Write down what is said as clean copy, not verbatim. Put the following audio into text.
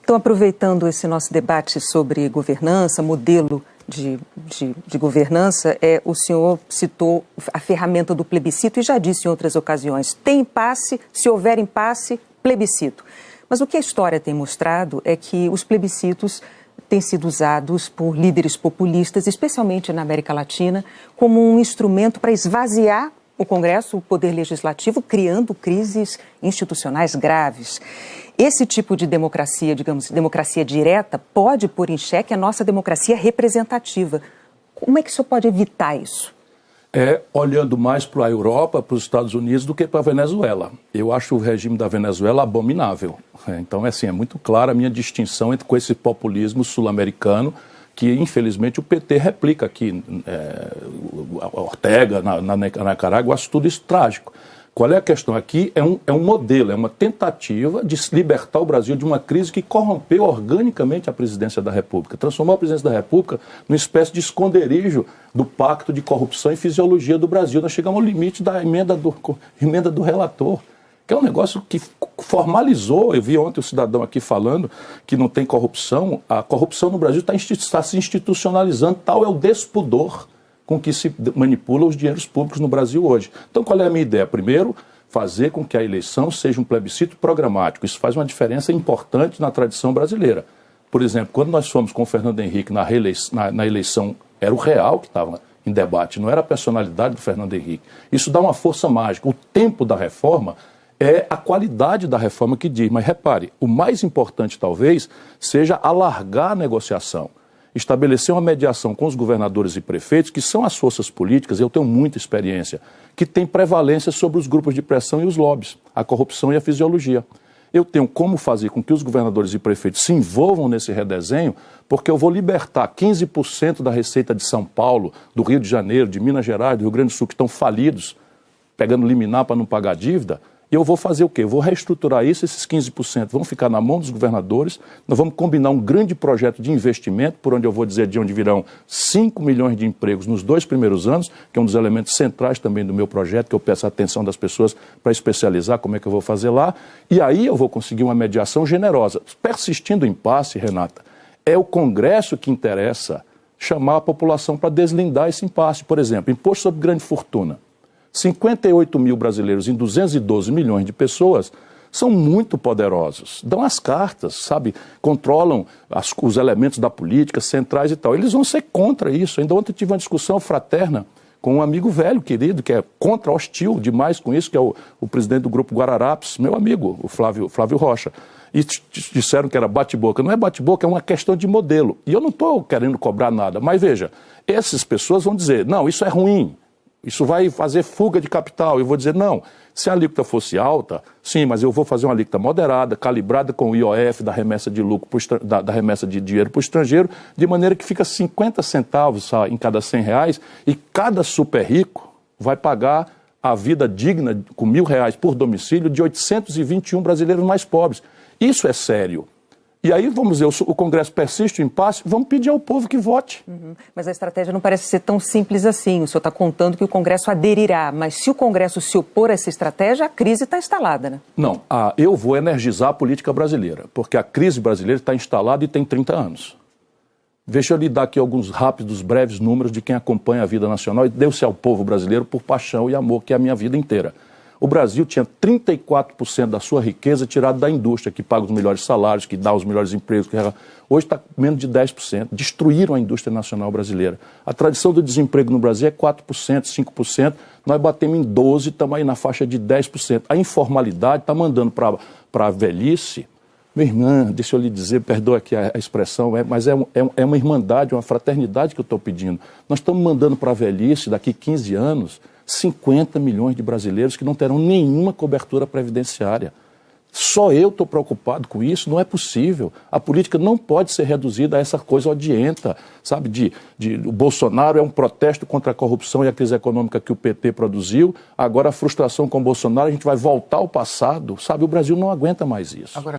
Então, aproveitando esse nosso debate sobre governança, modelo de governança, o senhor citou a ferramenta do plebiscito e já disse em outras ocasiões, tem impasse, se houver impasse, plebiscito. Mas o que a história tem mostrado é que os plebiscitos têm sido usados por líderes populistas, especialmente na América Latina, como um instrumento para esvaziar o Congresso, o Poder Legislativo, criando crises institucionais graves. Esse tipo de democracia, digamos, democracia direta, pode pôr em xeque a nossa democracia representativa. Como é que o senhor pode evitar isso? Olhando mais para a Europa, para os Estados Unidos, do que para a Venezuela. Eu acho o regime da Venezuela abominável. Então, é muito clara a minha distinção com esse populismo sul-americano, que infelizmente o PT replica aqui. Ortega, na Nicarágua, eu acho tudo isso trágico. Qual é a questão aqui? É um modelo, é uma tentativa de libertar o Brasil de uma crise que corrompeu organicamente a presidência da República, transformou a presidência da República numa espécie de esconderijo do pacto de corrupção e fisiologia do Brasil. Nós chegamos ao limite da emenda do relator, que é um negócio que formalizou. Eu vi ontem o cidadão aqui falando que não tem corrupção. A corrupção no Brasil está se institucionalizando, tal é o despudor com que se manipula os dinheiros públicos no Brasil hoje. Então, qual é a minha ideia? Primeiro, fazer com que a eleição seja um plebiscito programático. Isso faz uma diferença importante na tradição brasileira. Por exemplo, quando nós fomos com o Fernando Henrique na eleição, era o real que estava em debate, não era a personalidade do Fernando Henrique. Isso dá uma força mágica. O tempo da reforma é a qualidade da reforma que diz. Mas repare, o mais importante talvez seja alargar a negociação. Estabelecer uma mediação com os governadores e prefeitos, que são as forças políticas, eu tenho muita experiência, que têm prevalência sobre os grupos de pressão e os lobbies, a corrupção e a fisiologia. Eu tenho como fazer com que os governadores e prefeitos se envolvam nesse redesenho, porque eu vou libertar 15% da receita de São Paulo, do Rio de Janeiro, de Minas Gerais, do Rio Grande do Sul, que estão falidos, pegando liminar para não pagar dívida. E eu vou fazer o quê? Eu vou reestruturar isso, esses 15% vão ficar na mão dos governadores, nós vamos combinar um grande projeto de investimento, por onde eu vou dizer de onde virão 5 milhões de empregos nos 2 primeiros anos, que é um dos elementos centrais também do meu projeto, que eu peço a atenção das pessoas para especializar como é que eu vou fazer lá, e aí eu vou conseguir uma mediação generosa. Persistindo o impasse, Renata, é o Congresso que interessa chamar a população para deslindar esse impasse. Por exemplo, imposto sobre grande fortuna. 58 mil brasileiros em 212 milhões de pessoas são muito poderosos, dão as cartas, sabe, controlam os elementos da política, centrais e tal. Eles vão ser contra isso. Ainda ontem eu tive uma discussão fraterna com um amigo velho, querido, que é contra, hostil demais com isso, que é o presidente do Grupo Guararapes, meu amigo, o Flávio Rocha. E disseram que era bate-boca. Não é bate-boca, é uma questão de modelo. E eu não estou querendo cobrar nada, mas veja, essas pessoas vão dizer, não, isso é ruim. Isso vai fazer fuga de capital. Eu vou dizer, não, se a alíquota fosse alta, sim, mas eu vou fazer uma alíquota moderada, calibrada com o IOF da remessa de lucro, da remessa de dinheiro para o estrangeiro, de maneira que fica 50 centavos em cada 100 reais e cada super rico vai pagar a vida digna com R$1.000 por domicílio de 821 brasileiros mais pobres. Isso é sério. E aí, vamos dizer, o Congresso persiste o impasse, vamos pedir ao povo que vote. Mas a estratégia não parece ser tão simples assim. O senhor está contando que o Congresso aderirá, mas se o Congresso se opor a essa estratégia, a crise está instalada, né? Não, eu vou energizar a política brasileira, porque a crise brasileira está instalada e tem 30 anos. Deixa eu lhe dar aqui alguns rápidos, breves números de quem acompanha a vida nacional e deu-se ao povo brasileiro por paixão e amor, que é a minha vida inteira. O Brasil tinha 34% da sua riqueza tirada da indústria, que paga os melhores salários, que dá os melhores empregos. Hoje está menos de 10%. Destruíram a indústria nacional brasileira. A tradição do desemprego no Brasil é 4%, 5%. Nós batemos em 12%, estamos aí na faixa de 10%. A informalidade está mandando para a velhice. Minha irmã, deixa eu lhe dizer, perdoa aqui a expressão, mas é uma irmandade, uma fraternidade que eu estou pedindo. Nós estamos mandando para a velhice, daqui 15 anos, 50 milhões de brasileiros que não terão nenhuma cobertura previdenciária. Só eu estou preocupado com isso, não é possível. A política não pode ser reduzida a essa coisa odienta, sabe? O Bolsonaro é um protesto contra a corrupção e a crise econômica que o PT produziu, agora a frustração com o Bolsonaro, a gente vai voltar ao passado, sabe? O Brasil não aguenta mais isso.